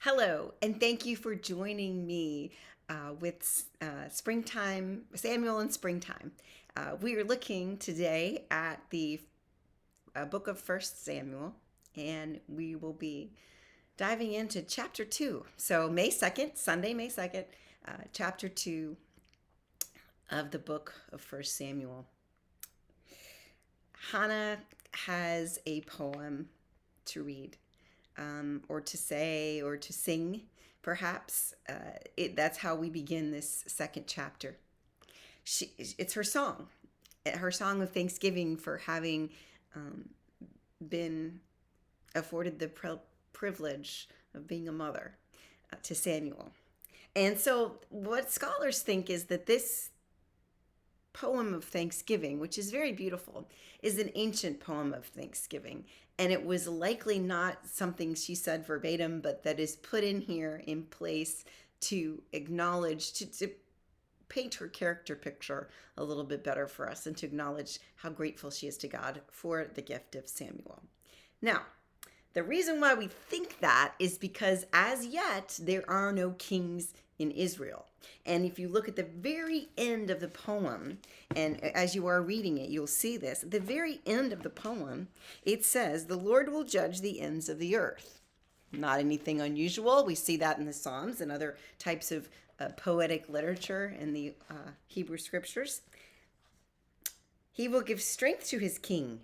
Hello, and thank you for joining me with Springtime, Samuel and Springtime. We are looking today at the book of First Samuel, and we will be diving into chapter 2. So, May 2nd, Sunday, May 2nd, chapter 2 of the book of First Samuel. Hannah has a poem to read, or to say, or to sing, perhaps. That's how we begin this second chapter. It's her song of thanksgiving for having been afforded the privilege of being a mother to Samuel. And so, what scholars think is that this poem of thanksgiving, which is very beautiful, is an ancient poem of thanksgiving. And it was likely not something she said verbatim, but that is put in here in place to acknowledge, to paint her character picture a little bit better for us and to acknowledge how grateful she is to God for the gift of Samuel. Now, the reason why we think that is because as yet there are no kings in Israel. And if you look at the very end of the poem, and as you are reading it, you'll see this. At the very end of the poem, it says, "The Lord will judge the ends of the earth." Not anything unusual. We see that in the Psalms and other types of poetic literature in the Hebrew scriptures. He will give strength to his king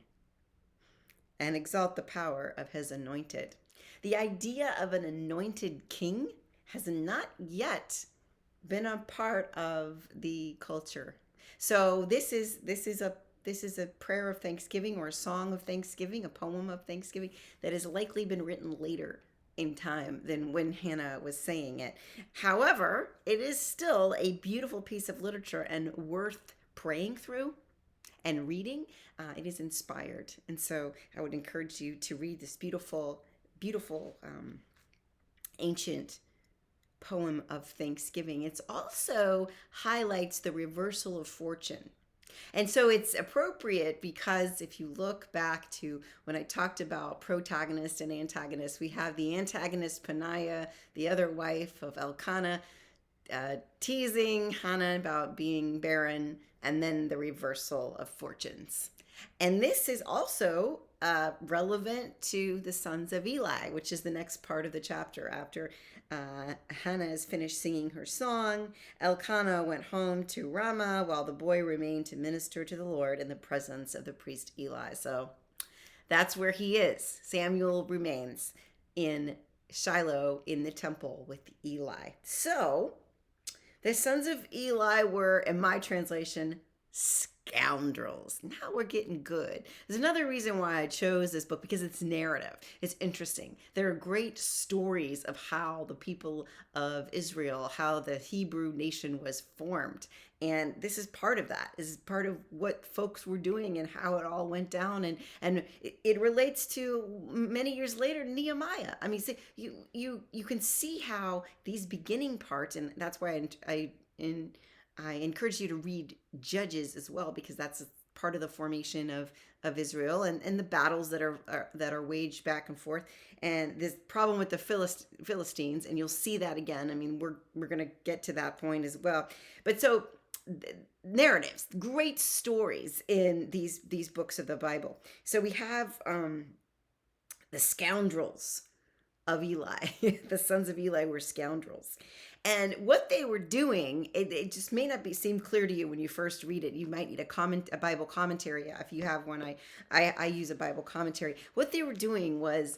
and exalt the power of his anointed. The idea of an anointed king has not yet been a part of the culture. So this is a prayer of thanksgiving, or a song of thanksgiving, a poem of thanksgiving that has likely been written later in time than when Hannah was saying it. However, it is still a beautiful piece of literature and worth praying through and reading. It is inspired, and so I would encourage you to read this beautiful, beautiful ancient poem of thanksgiving. It also highlights the reversal of fortune. And so it's appropriate because if you look back to when I talked about protagonist and antagonist, we have the antagonist Peninnah, the other wife of Elkanah, teasing Hannah about being barren, and then the reversal of fortunes. And this is also relevant to the sons of Eli, which is the next part of the chapter. After Hannah has finished singing her song, Elkanah went home to Ramah while the boy remained to minister to the Lord in the presence of the priest Eli. So that's where he is. Samuel remains in Shiloh in the temple with Eli. So the sons of Eli were, in my translation, scoundrels. Now we're getting good. There's another reason why I chose this book, because it's narrative. It's interesting. There are great stories of how the people of Israel, how the Hebrew nation was formed. And this is part of that. This is part of what folks were doing and how it all went down. And it relates to many years later Nehemiah. I mean, see, you can see how these beginning parts, and that's why I encourage you to read Judges as well, because that's part of the formation of Israel and the battles that are waged back and forth, and this problem with the Philistines, and you'll see that again. I mean, we're going to get to that point as well. But so narratives, great stories in these books of the Bible. So we have the scoundrels of Eli. The sons of Eli were scoundrels. And what they were doing, it just may not seem clear to you when you first read it. You might need a Bible commentary. If you have one, I use a Bible commentary. What they were doing was,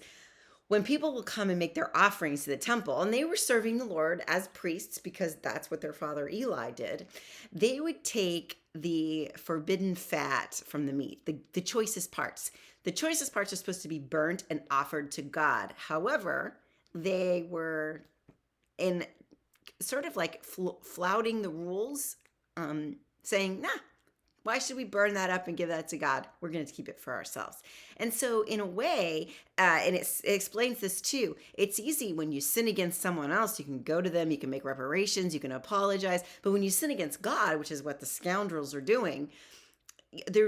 when people would come and make their offerings to the temple, and they were serving the Lord as priests because that's what their father Eli did, they would take the forbidden fat from the meat, the choicest parts. The choicest parts are supposed to be burnt and offered to God. However, they were in sort of like flouting the rules, saying, nah, why should we burn that up and give that to God? We're going to keep it for ourselves. And so in a way, and it explains this too, it's easy when you sin against someone else, you can go to them, you can make reparations, you can apologize. But when you sin against God, which is what the scoundrels are doing,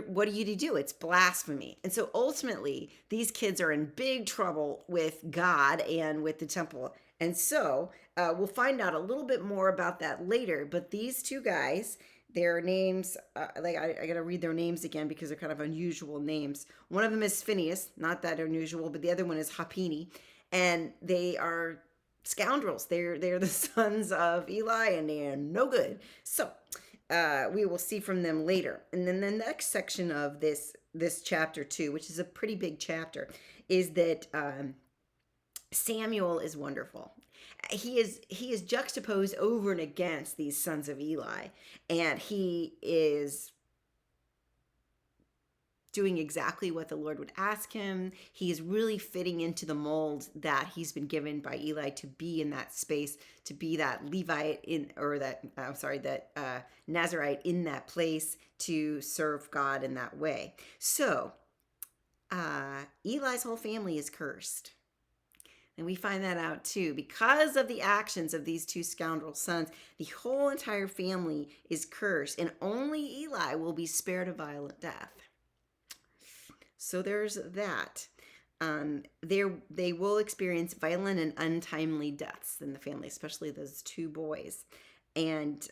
what do you do? It's blasphemy. And so ultimately, these kids are in big trouble with God and with the temple. And so we'll find out a little bit more about that later. But these two guys, their names, I got to read their names again because they're kind of unusual names. One of them is Phineas, not that unusual, but the other one is Hapini. And they are scoundrels. They're the sons of Eli, and they are no good. So we will see from them later. And then the next section of this chapter 2, which is a pretty big chapter, is that Samuel is wonderful. He is juxtaposed over and against these sons of Eli, and he is doing exactly what the Lord would ask him. He is really fitting into the mold that he's been given by Eli to be in that space, to be that Levite that Nazarite in that place, to serve God in that way. So Eli's whole family is cursed. And we find that out too. Because of the actions of these two scoundrel sons, the whole entire family is cursed, and only Eli will be spared a violent death. So there's that. They will experience violent and untimely deaths in the family, especially those two boys. And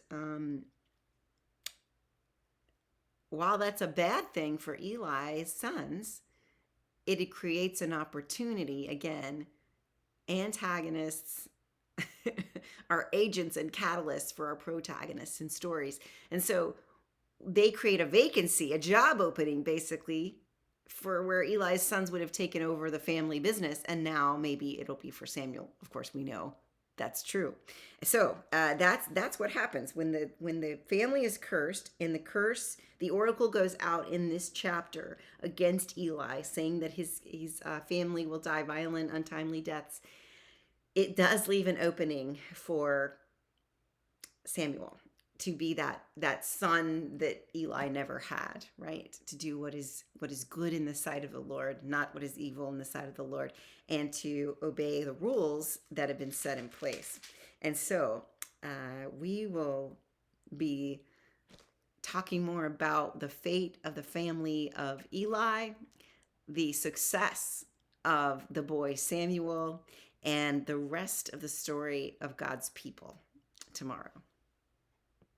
while that's a bad thing for Eli's sons, it creates an opportunity. Again, antagonists are agents and catalysts for our protagonists in stories. And so they create a vacancy, a job opening, basically, for where Eli's sons would have taken over the family business, and now maybe it'll be for Samuel. Of course, we know that's true. So that's what happens when the family is cursed, and the oracle goes out in this chapter against Eli, saying that his family will die violent, untimely deaths. It does leave an opening for Samuel to be that son that Eli never had, right? To do what is good in the sight of the Lord, not what is evil in the sight of the Lord, and to obey the rules that have been set in place. And so we will be talking more about the fate of the family of Eli, the success of the boy Samuel, and the rest of the story of God's people tomorrow.